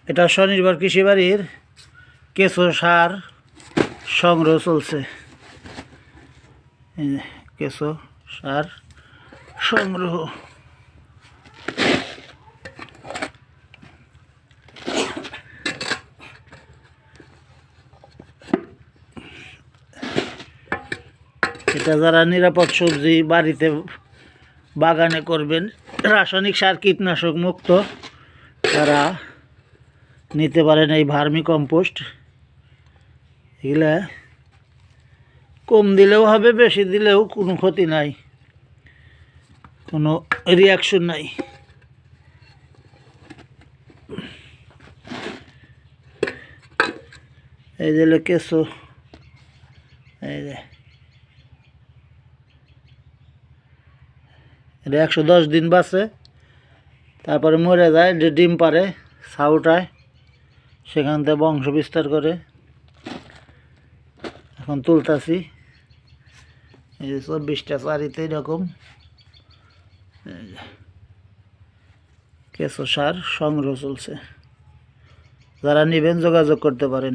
এটা স্বনির্ভর কৃষি বাড়ির কেঁচো সার সংগ্রহ চলছে। এই যে কেঁচো সার সংগ্রহ। এটা যারা নিরাপদ সবজি বাড়িতে বাগানে করবেন, রাসায়নিক সার কীটনাশক মুক্ত, তারা নিতে পারেন এই ভার্মি কম্পোস্ট। এগুলা কম দিলেও হবে, বেশি দিলেও কোনো ক্ষতি নাই, কোনো রিয়াকশন নাই। এই যে কেঁচো, এই যে এটা 110 দিন বাঁচে, তারপরে মরে যায়। যে ডিম পারে ছাউটায়, সেখান থেকে বংশ বিস্তার করে। এখন তুলতাছি, এই যে 24টা চারিতে এরকম কেঁচো সার সংগ্রহ চলছে। যারা নেবেন যোগাযোগ করতে পারেন।